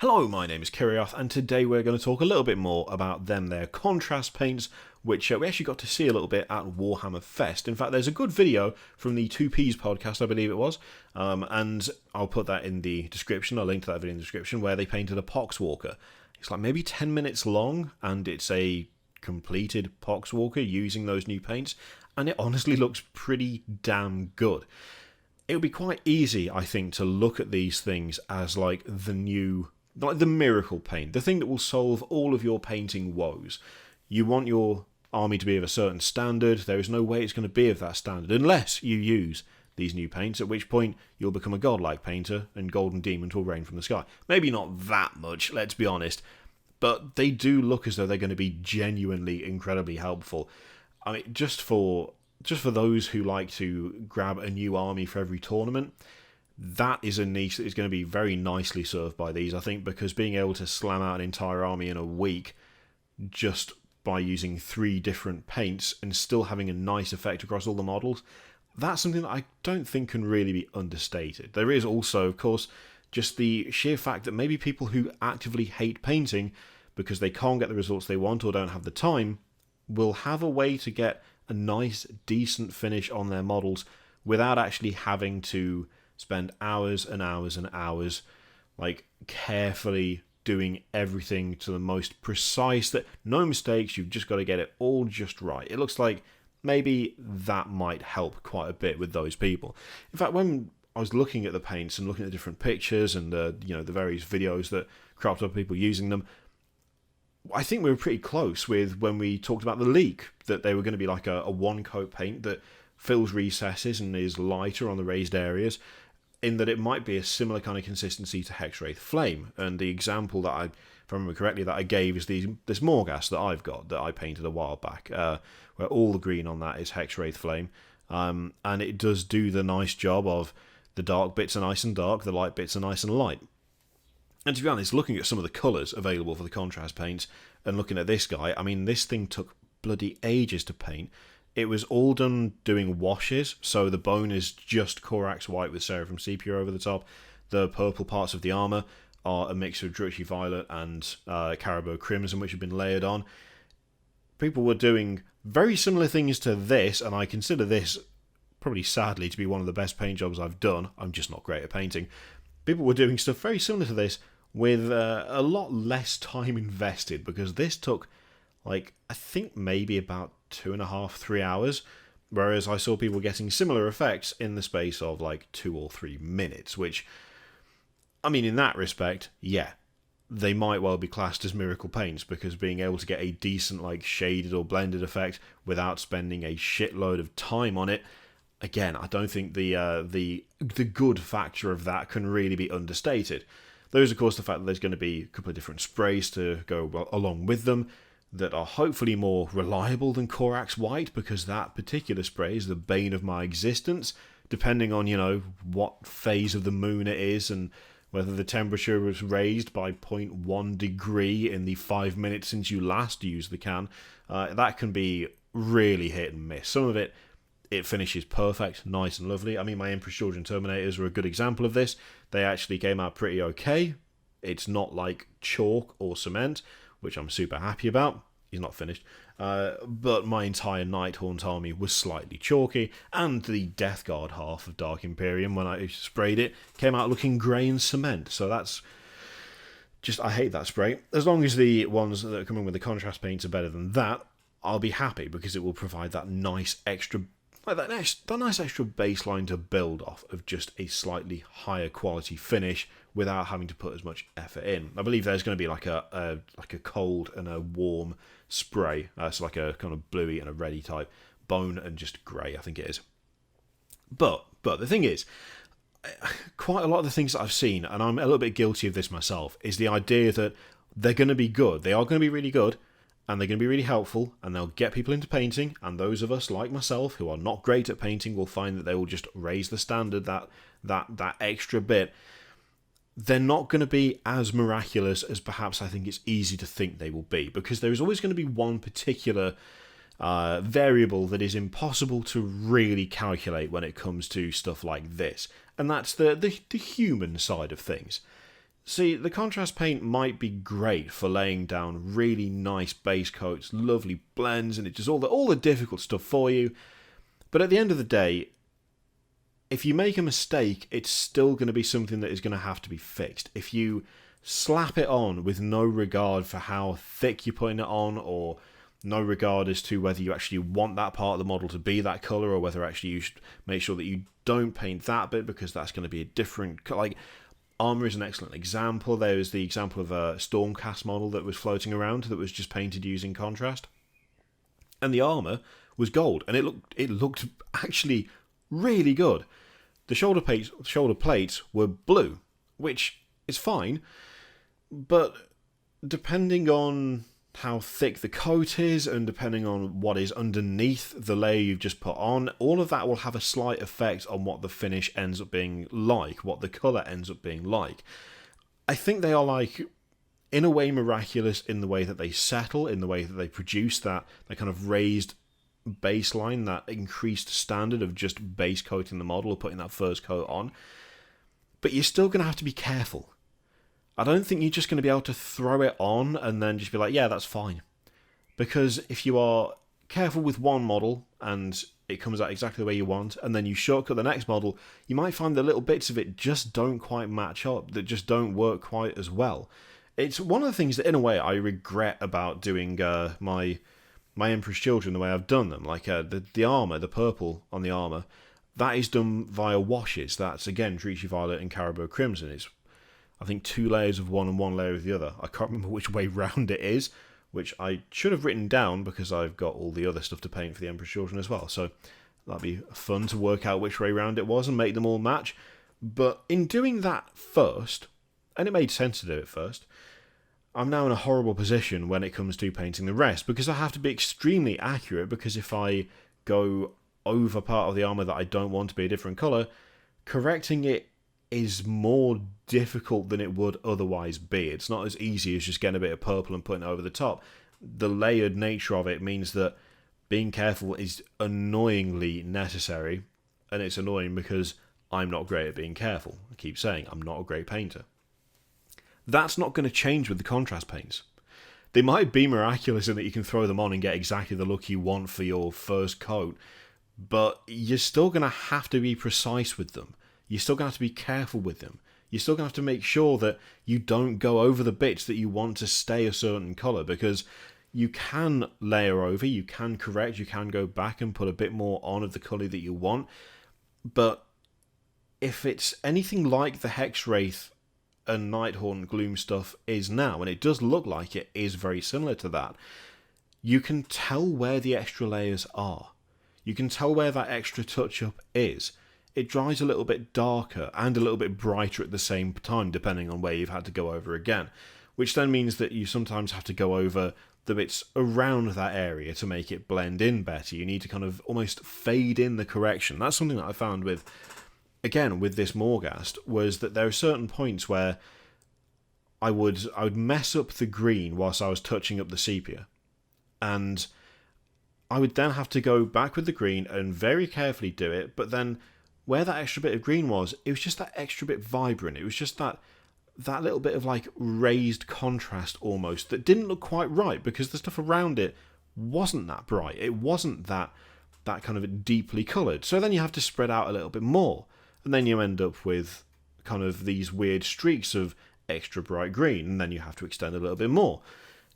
Hello, my name is Kirioth, and today we're going to talk a little bit more about their contrast paints, which we actually got to see a little bit at Warhammer Fest. In fact, there's a good video from the 2Ps podcast, I believe it was, and I'll put that in the description, I'll link to that video in the description, where they painted a Poxwalker. It's like maybe 10 minutes long, and it's a completed Poxwalker using those new paints, and it honestly looks pretty damn good. It would be quite easy, I think, to look at these things as like the miracle paint, the thing that will solve all of your painting woes. You want your army to be of a certain standard. There is no way it's going to be of that standard unless you use these new paints, at which point you'll become a godlike painter and golden demons will rain from the sky. Maybe not that much, let's be honest, but they do look as though they're going to be genuinely incredibly helpful. I mean, just for those who like to grab a new army for every tournament, that is a niche that is going to be very nicely served by these, I think, because being able to slam out an entire army in a week just by using 3 different paints and still having a nice effect across all the models, that's something that I don't think can really be understated. There is also, of course, just the sheer fact that maybe people who actively hate painting because they can't get the results they want or don't have the time will have a way to get a nice, decent finish on their models without actually having to spend hours and hours and hours like carefully doing everything to the most precise, that no mistakes, you've just got to get it all just right. It looks like maybe that might help quite a bit with those people. In fact, when I was looking at the paints and looking at the different pictures and the various videos that cropped up of people using them, I think we were pretty close with when we talked about the leak, that they were going to be like a one-coat paint that fills recesses and is lighter on the raised areas, in that it might be a similar kind of consistency to Hexwraith Flame. And the example that if I remember correctly, that I gave is this Morghast that I've got, that I painted a while back, where all the green on that is Hexwraith Flame. And it does do the nice job of the dark bits are nice and dark, the light bits are nice and light. And to be honest, looking at some of the colours available for the contrast paints, and looking at this guy, I mean, this thing took bloody ages to paint. It was all done doing washes, so the bone is just Corax White with Seraphim Sepia over the top. The purple parts of the armour are a mix of Druchii Violet and Caribou Crimson, which have been layered on. People were doing very similar things to this, and I consider this, probably sadly, to be one of the best paint jobs I've done. I'm just not great at painting. People were doing stuff very similar to this with a lot less time invested, because this took, I think maybe about 2.5-3 hours, whereas I saw people getting similar effects in the space of 2 or 3 minutes, which, I mean, in that respect, yeah, they might well be classed as miracle paints, because being able to get a decent shaded or blended effect without spending a shitload of time on it, again, I don't think the good factor of that can really be understated. There's, of course, the fact that there's going to be a couple of different sprays to go along with them that are hopefully more reliable than Corax White, because that particular spray is the bane of my existence, depending on, what phase of the moon it is and whether the temperature was raised by 0.1 degree in the 5 minutes since you last used the can. That can be really hit and miss. Some of it finishes perfect, nice and lovely. I mean, my Emperor's Children Terminators are a good example of this. They actually came out pretty okay. It's not like chalk or cement, which I'm super happy about. He's not finished. But my entire Nighthaunt army was slightly chalky, and the Death Guard half of Dark Imperium, when I sprayed it, came out looking grey and cement. So that's just, I hate that spray. As long as the ones that are coming with the contrast paints are better than that, I'll be happy, because it will provide that nice extra, that nice extra baseline to build off of just a slightly higher quality finish without having to put as much effort in. I believe there's going to be a cold and a warm spray, so like a kind of bluey and a reddy type, bone and just grey, I think it is. But the thing is, quite a lot of the things that I've seen, and I'm a little bit guilty of this myself, is the idea that they're going to be good. They are going to be really good, and they're going to be really helpful, and they'll get people into painting, and those of us like myself who are not great at painting will find that they will just raise the standard that extra bit. They're not going to be as miraculous as perhaps I think it's easy to think they will be, because there is always going to be one particular variable that is impossible to really calculate when it comes to stuff like this, and that's the human side of things. See, the contrast paint might be great for laying down really nice base coats, lovely blends, and it does all the difficult stuff for you. But at the end of the day, if you make a mistake, it's still going to be something that is going to have to be fixed. If you slap it on with no regard for how thick you're putting it on, or no regard as to whether you actually want that part of the model to be that colour, or whether actually you should make sure that you don't paint that bit because that's going to be a different... Like, armour is an excellent example. There was the example of a Stormcast model that was floating around that was just painted using contrast. And the armour was gold, and it looked actually really good. The shoulder plates were blue, which is fine, but depending on how thick the coat is and depending on what is underneath the layer you've just put on, all of that will have a slight effect on what the finish ends up being like, what the colour ends up being like. I think they are, like, in a way miraculous in the way that they settle, in the way that they produce that kind of raised baseline, that increased standard of just base coating the model or putting that first coat on. But you're still going to have to be careful. I don't think you're just going to be able to throw it on and then just be like, yeah, that's fine. Because if you are careful with one model and it comes out exactly the way you want, and then you shortcut the next model, you might find that little bits of it just don't quite match up, that just don't work quite as well. It's one of the things that, in a way, I regret about doing my Emperor's Children the way I've done them. Like the armour, the purple on the armour, that is done via washes. That's, again, Treachy Violet and Caribou Crimson. It's, I think, 2 layers of one and 1 layer of the other. I can't remember which way round it is, which I should have written down because I've got all the other stuff to paint for the Emperor's Children as well. So that'd be fun to work out which way round it was and make them all match. But in doing that first, and it made sense to do it first, I'm now in a horrible position when it comes to painting the rest, because I have to be extremely accurate, because if I go over part of the armour that I don't want to be a different colour, correcting it is more difficult than it would otherwise be. It's not as easy as just getting a bit of purple and putting it over the top. The layered nature of it means that being careful is annoyingly necessary, and it's annoying because I'm not great at being careful. I keep saying I'm not a great painter. That's not going to change with the contrast paints. They might be miraculous in that you can throw them on and get exactly the look you want for your first coat, but you're still going to have to be precise with them. You're still going to have to be careful with them. You're still going to have to make sure that you don't go over the bits that you want to stay a certain colour, because you can layer over, you can correct, you can go back and put a bit more on of the colour that you want, but if it's anything like the Hexwraith and Nighthaunt Gloom stuff is now, and it does look like it is very similar to that, you can tell where the extra layers are. You can tell where that extra touch-up is. It dries a little bit darker and a little bit brighter at the same time, depending on where you've had to go over again, which then means that you sometimes have to go over the bits around that area to make it blend in better. You need to kind of almost fade in the correction. That's something that I found with this Morghast, was that there are certain points where I would mess up the green whilst I was touching up the sepia, and I would then have to go back with the green and very carefully do it, but then where that extra bit of green was, it was just that extra bit vibrant. It was just that little bit of like raised contrast almost that didn't look quite right, because the stuff around it wasn't that bright. It wasn't that kind of deeply coloured. So then you have to spread out a little bit more, and then you end up with kind of these weird streaks of extra bright green, and then you have to extend a little bit more.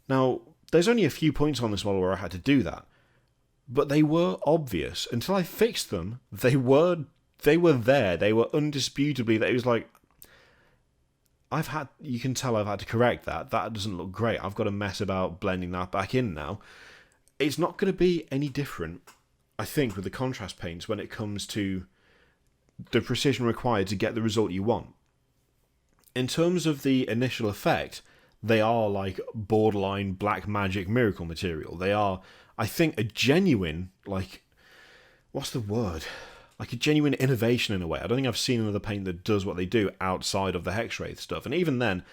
Now, there's only a few points on this model where I had to do that, but they were obvious. Until I fixed them, they were there. They were undisputably there. It was like, you can tell I've had to correct that. That doesn't look great. I've got to mess about blending that back in now. It's not going to be any different, I think, with the contrast paints when it comes to the precision required to get the result you want. In terms of the initial effect, they are like borderline black magic miracle material. They are, I think, a genuine, like, what's the word? Like a genuine innovation in a way. I don't think I've seen another paint that does what they do outside of the Hexwraith stuff. And even then,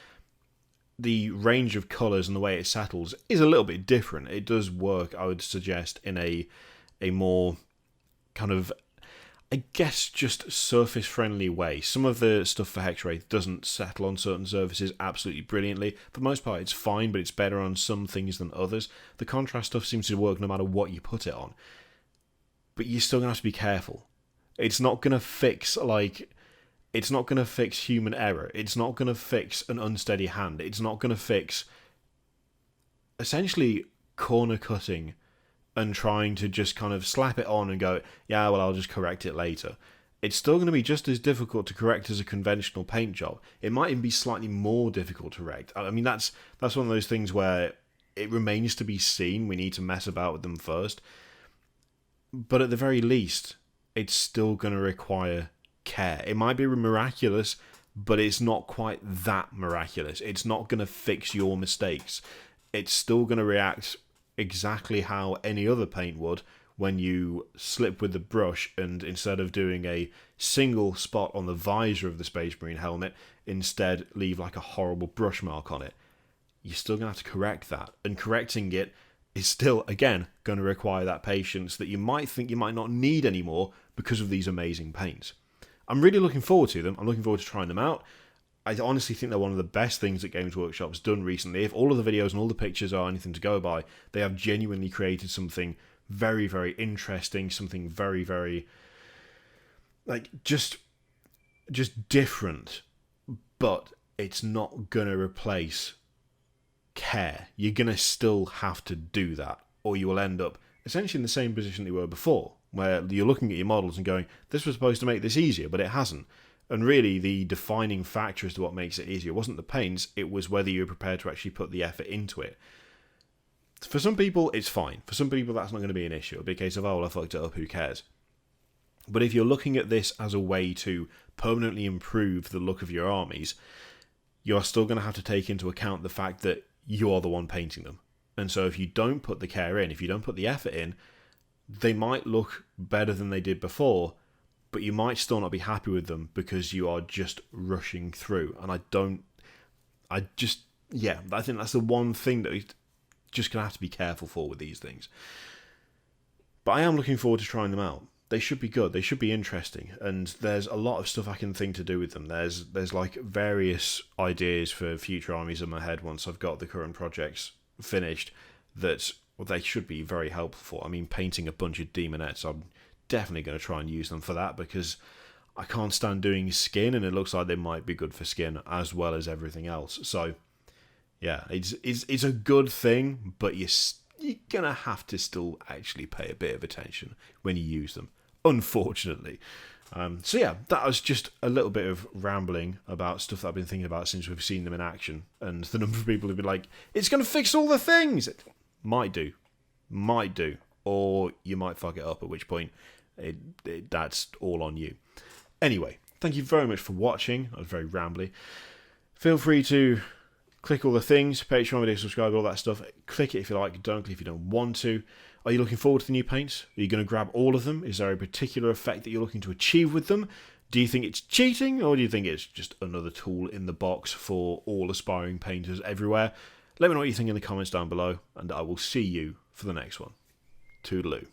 the range of colours and the way it settles is a little bit different. It does work, I would suggest, in a more kind of... I guess, just surface-friendly way. Some of the stuff for Hexwraith doesn't settle on certain surfaces absolutely brilliantly. For the most part, it's fine, but it's better on some things than others. The contrast stuff seems to work no matter what you put it on. But you're still going to have to be careful. It's not going to fix, it's not going to fix human error. It's not going to fix an unsteady hand. It's not going to fix, essentially, corner cutting and trying to just kind of slap it on and go, yeah, well, I'll just correct it later. It's still going to be just as difficult to correct as a conventional paint job. It might even be slightly more difficult to correct. I mean, that's one of those things where it remains to be seen. We need to mess about with them first. But at the very least, it's still going to require care. It might be miraculous, but it's not quite that miraculous. It's not going to fix your mistakes. It's still going to react exactly how any other paint would when you slip with the brush, and instead of doing a single spot on the visor of the Space Marine helmet, instead leave like a horrible brush mark on it. You're still going to have to correct that, and correcting it is still, again, going to require that patience that you might think you might not need anymore because of these amazing paints. I'm really looking forward to them. I'm looking forward to trying them out. I honestly think they're one of the best things that Games Workshop's done recently. If all of the videos and all the pictures are anything to go by, they have genuinely created something very, very interesting, something very, very, just different. But it's not going to replace care. You're going to still have to do that, or you will end up essentially in the same position that you were before, where you're looking at your models and going, this was supposed to make this easier, but it hasn't. And really, the defining factor as to what makes it easier wasn't the paints, it was whether you were prepared to actually put the effort into it. For some people, it's fine. For some people, that's not going to be an issue. It'll be a case of, oh, well, I fucked it up, who cares? But if you're looking at this as a way to permanently improve the look of your armies, you are still going to have to take into account the fact that you are the one painting them. And so if you don't put the care in, if you don't put the effort in, they might look better than they did before, but you might still not be happy with them because you are just rushing through. And I think that's the one thing that we're just going to have to be careful for with these things. But I am looking forward to trying them out. They should be good. They should be interesting. And there's a lot of stuff I can think to do with them. There's like various ideas for future armies in my head once I've got the current projects finished that they should be very helpful for. I mean, painting a bunch of demonettes, I'm definitely going to try and use them for that because I can't stand doing skin, and it looks like they might be good for skin as well as everything else. So, yeah, it's a good thing, but you're going to have to still actually pay a bit of attention when you use them, unfortunately. So yeah, that was just a little bit of rambling about stuff that I've been thinking about since we've seen them in action, and the number of people who've been like, it's going to fix all the things! It might do, or you might fuck it up, at which point that's all on you. Anyway, thank you very much for watching. That was very rambly. Feel free to click all the things, Patreon video, subscribe, all that stuff. Click it if you like, don't click if you don't want to. Are you looking forward to the new paints? Are you going to grab all of them? Is there a particular effect that you're looking to achieve with them? Do you think it's cheating, or do you think it's just another tool in the box for all aspiring painters everywhere? Let me know what you think in the comments down below, and I will see you for the next one. Toodaloo.